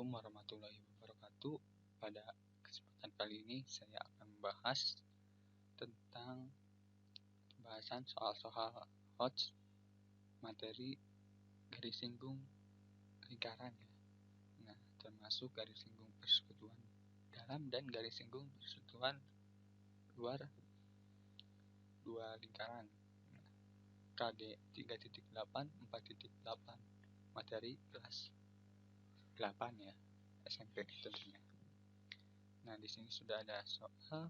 Assalamualaikum warahmatullahi wabarakatuh. Pada kesempatan kali ini saya akan membahas tentang pembahasan soal-soal HOTS materi garis singgung lingkaran ya. Nah, termasuk garis singgung persekutuan dalam dan garis singgung persekutuan luar dua lingkaran. KG 3.8 4.8 materi kelas 8 ya, SMP tentunya. Nah, di sini sudah ada soal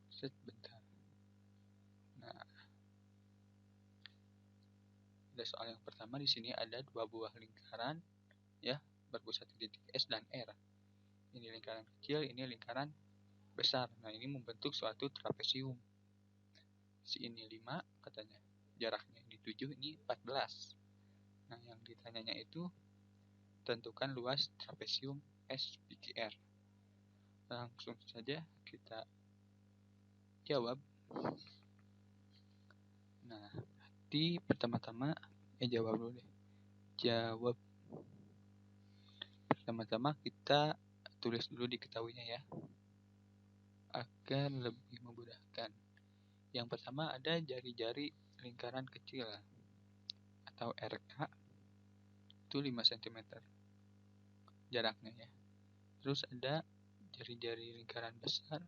sebentar. Nah, ada soal yang pertama. Di sini ada dua buah lingkaran ya, berpusat di titik S dan R. Ini lingkaran kecil, ini lingkaran besar. Nah, ini membentuk suatu trapesium. Si ini 5 katanya. Jaraknya ini 7, ini 14. Nah, yang ditanyanya itu tentukan luas trapesium SPQR. Langsung saja kita jawab. Nah, pertama-tama jawab dulu deh. Pertama-tama kita tulis dulu diketahuinya ya, agar lebih memudahkan. Yang pertama ada jari-jari lingkaran kecil atau RK itu 5 cm jaraknya ya. Terus ada jari-jari lingkaran besar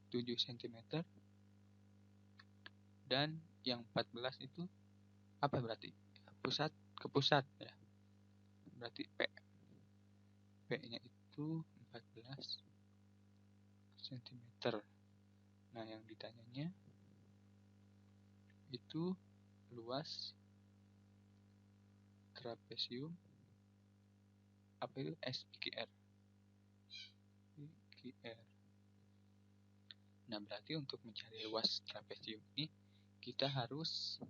7 cm. Dan yang 14 itu apa berarti? Pusat ke pusat ya. Berarti P-nya itu 14 cm. Nah, yang ditanyanya itu luas trapesium apa itu? SPQR. Nah, berarti untuk mencari luas trapesium ini kita harus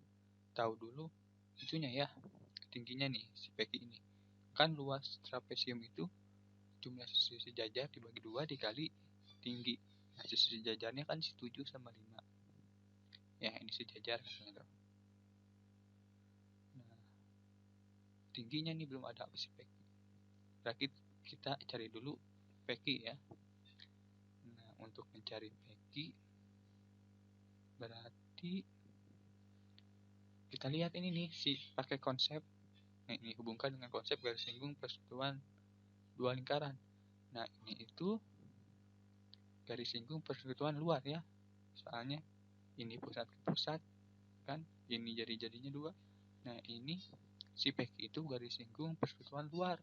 tahu dulu itunya ya, tingginya nih si PQ ini. Kan luas trapesium itu jumlah sisi sejajar dibagi 2 dikali tinggi. Nah, sisi sejajarnya kan 7 sama 5. Ya, ini sejajar katanya. Nah, tingginya nih belum ada apa sih PQ. Berarti kita cari dulu PQ ya. Nah, untuk mencari PQ berarti kita lihat ini nih pakai konsep. Nah, ini hubungkan dengan konsep garis singgung persekutuan dua lingkaran. Nah, ini itu garis singgung persekutuan luar ya. Soalnya ini pusat ke pusat kan, ini jari-jarinya 2. Nah, ini si PQ itu garis singgung persekutuan luar.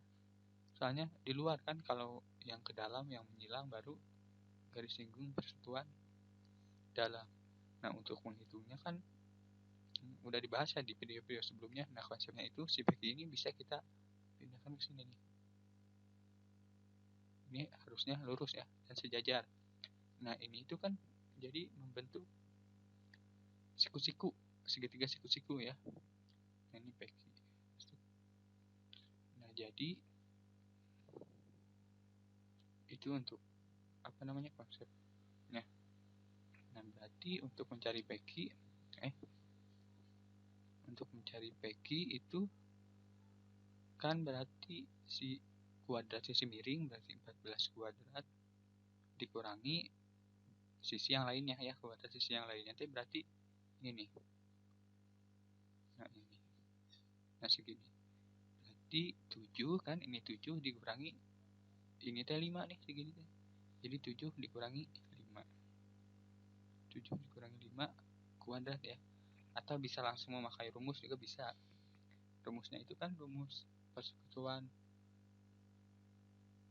Soalnya di luar kan, kalau yang ke dalam yang menyilang baru garis singgung persekutuan dalam. Nah, untuk menghitungnya kan udah dibahas ya di video-video sebelumnya. Nah, konsepnya itu si PQ ini bisa kita pindahkan ke sini nih. Ini harusnya lurus ya dan sejajar. Nah, ini itu kan jadi membentuk siku-siku, segitiga siku-siku ya. Nah, ini PQ. Nah, jadi itu untuk konsepnya. Nah, berarti untuk mencari PQ itu kan berarti si kuadrat sisi miring berarti 14 kuadrat dikurangi sisi yang lainnya ya, kuadrat sisi yang lainnya itu berarti ini nih. Nah, ini. Nah, segini. Berarti 7 kan, ini 7 dikurangi ini teh 5 nih segini teh. Jadi 7 dikurangi 5. 7 dikurangi 5 kuadrat ya. Atau bisa langsung memakai rumus juga bisa. Rumusnya itu kan rumus persekutuan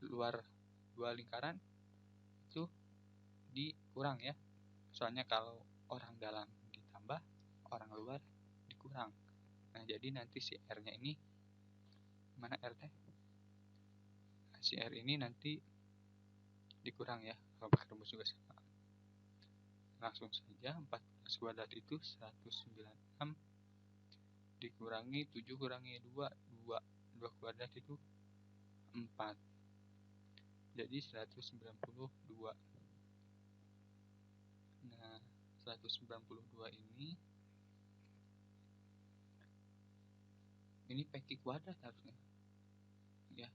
luar dua lingkaran itu dikurang ya. Soalnya kalau orang dalam ditambah, orang luar dikurang. Nah, jadi nanti si R-nya ini mana R teh? Nah, si R ini nanti dikurang ya. Kalau pakai rumus juga sama. Langsung saja 14 kuadrat itu 196 dikurangi 7 kurangi 2 kuadrat itu 4. Jadi 192. Nah, 192 ini PQ kuadrat harusnya ya.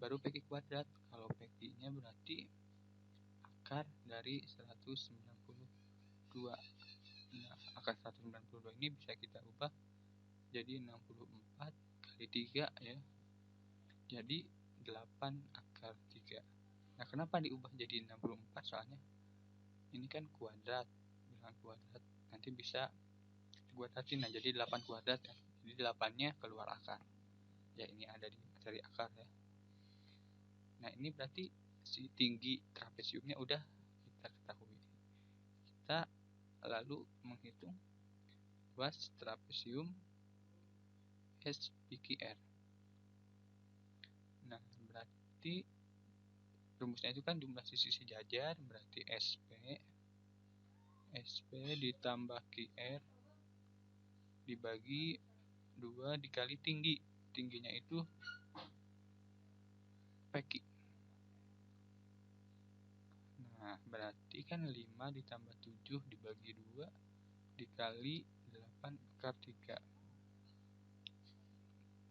baru PQ kuadrat. Kalau PQ-nya berarti akar dari 192. Nah, akar 192 ini bisa kita ubah jadi 64 kali 3 ya. Jadi 8 akar 3. Nah, kenapa diubah jadi 64? Soalnya ini kan kuadrat, bilangan kuadrat. Nanti bisa dikuadratin. Nah, jadi 8 kuadrat ya. Jadi 8-nya keluar akar. Ya, ini ada dari akar ya. Nah, ini berarti si tinggi trapesiumnya udah kita ketahui. Kita lalu menghitung luas trapesium SPQR. Nah, berarti rumusnya itu kan jumlah sisi sejajar, berarti SP ditambah QR dibagi 2 dikali tinggi. Tingginya itu PQ. Nah, berarti kan 5 ditambah 7 dibagi 2 dikali 8 akar 3.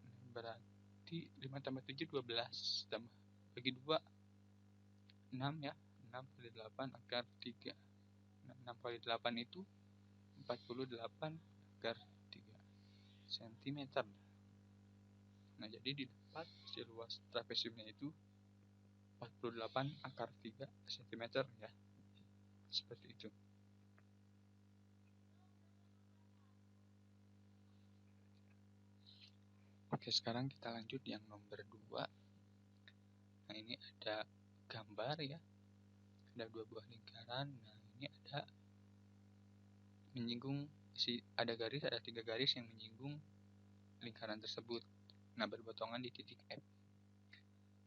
Nah, berarti 5 tambah 7 12 tambah bagi 2 6 ya. 6 kali 8 akar 3. Nah, 6 kali 8 itu 48 akar 3 cm. Nah, jadi didapat si luas trapesiumnya itu 48 akar 3 cm ya. Seperti itu. Oke, sekarang kita lanjut yang nomor 2. Nah, ini ada gambar ya. Ada 2 buah lingkaran. Nah, ini ada menyinggung ada 3 garis yang menyinggung lingkaran tersebut. Nah, berpotongan di titik F.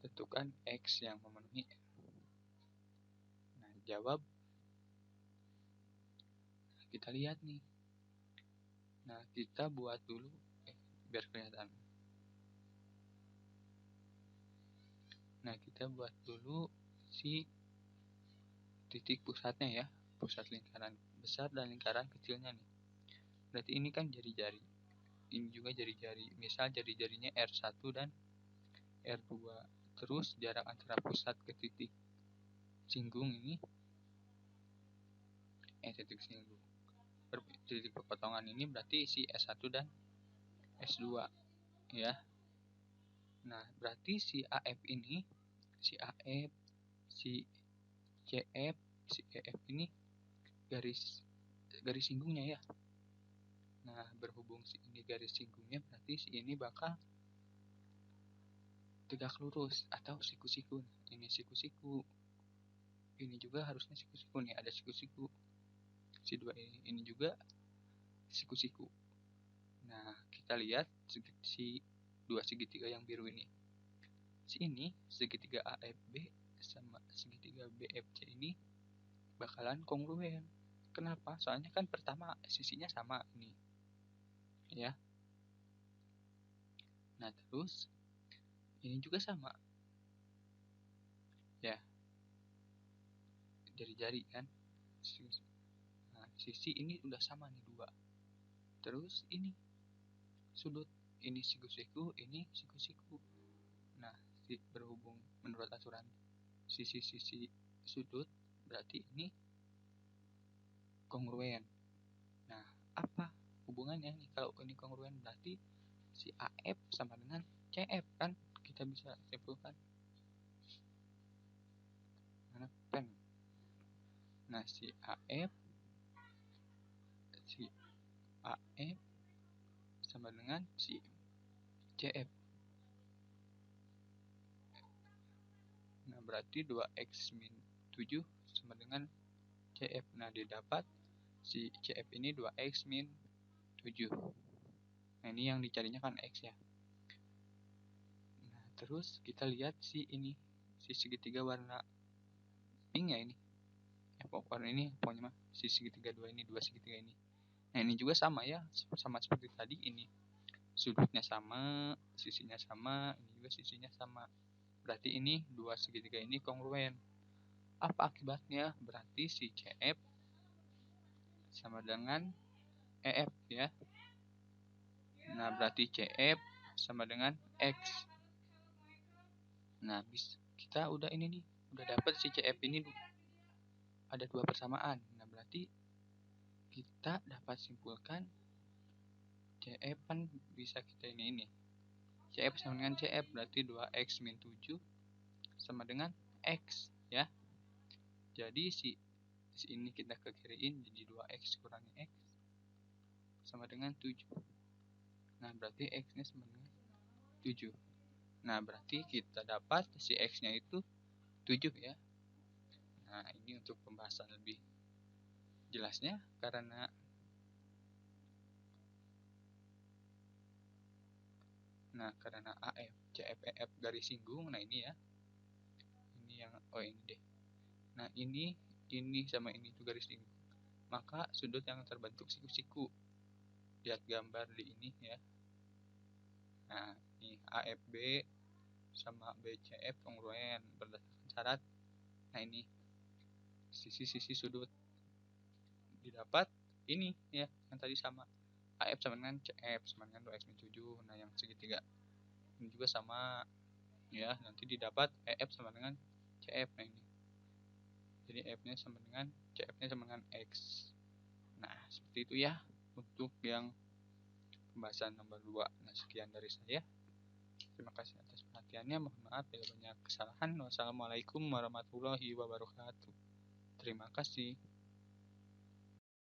Tentukan X yang memenuhi F. Nah, jawab. Nah, kita lihat nih. Nah, kita buat dulu biar kelihatan. Nah, kita buat dulu si titik pusatnya ya. Pusat lingkaran besar dan lingkaran kecilnya nih. Berarti ini kan jari-jari. Ini juga jari-jari. Misal jari-jarinya R1 dan R2. Terus jarak antara pusat ke titik singgung ini titik singgung. Titik perpotongan ini berarti si S1 dan S2 ya. Nah, berarti si AF ini, si AF, si CF, si EF ini garis singgungnya ya. Nah, berhubung si ini garis singgungnya berarti si ini bakal tegak lurus atau siku-siku. Ini siku-siku. Ini juga harusnya siku-siku nih, ada siku-siku. Si dua ini juga siku-siku. Nah, kita lihat si dua segitiga yang biru ini. Si ini segitiga AFB sama segitiga BFC ini bakalan kongruen. Kenapa? Soalnya kan pertama sisinya sama ini. Ya. Nah, terus ini juga sama. Ya. Jari-jari kan. Nah, sisi ini udah sama nih 2. Terus ini sudut, ini siku-siku, ini siku-siku. Nah, berhubung menurut aturan sisi-sisi sudut berarti ini kongruen. Nah, apa hubungannya nih? Kalau ini kongruen berarti si AF sama dengan CF kan? Kita bisa simpulkan. Mana pen? Nah, si AF sama dengan si CF. Nah, berarti 2x min 7 sama dengan CF. Nah, didapat si CF ini 2x min 7. Nah, ini yang dicarinya kan X ya. Nah, terus kita lihat si ini. Si segitiga warna pink ya ini. Warna ini pokoknya mah. Si segitiga 2 ini, 2 segitiga ini. Nah, ini juga sama ya. Sama seperti tadi ini. Sudutnya sama, sisinya sama, ini juga sisinya sama. Berarti ini 2 segitiga ini kongruen. Apa akibatnya? Berarti si CF sama dengan EF ya. Nah, berarti CF sama dengan X. Nah, kita udah ini nih, udah dapat si CF ini ada dua persamaan. Nah, berarti kita dapat simpulkan CF kan bisa kita ini. CF sama dengan CF berarti 2x min 7 sama dengan X ya. Jadi si ini kita ke kiriin jadi 2x kurangi X sama dengan 7. Nah, berarti X-nya sama dengan 7. Nah, berarti kita dapat si X-nya itu 7 ya. Nah, ini untuk pembahasan lebih jelasnya karena AF, CF, EF garis singgung. Nah, ini ya. Ini yang ini deh. Nah, ini sama ini itu garis singgung. Maka sudut yang terbentuk siku-siku. Lihat gambar di ini ya. Nah, ini AFB sama BCF kongruen berdasarkan syarat. Nah, ini sisi-sisi sudut didapat ini ya, yang tadi sama AF sama dengan CF sama dengan 2x min 7. Nah, yang segitiga ini juga sama ya, nanti didapat EF sama dengan CF. Nah, ini jadi F-nya sama dengan CF-nya sama dengan X. Nah, seperti itu ya untuk yang pembahasan nomor 2. Nah, sekian dari saya. Terima kasih atas perhatiannya. Mohon maaf bila banyak kesalahan. Wassalamualaikum warahmatullahi wabarakatuh. Terima kasih.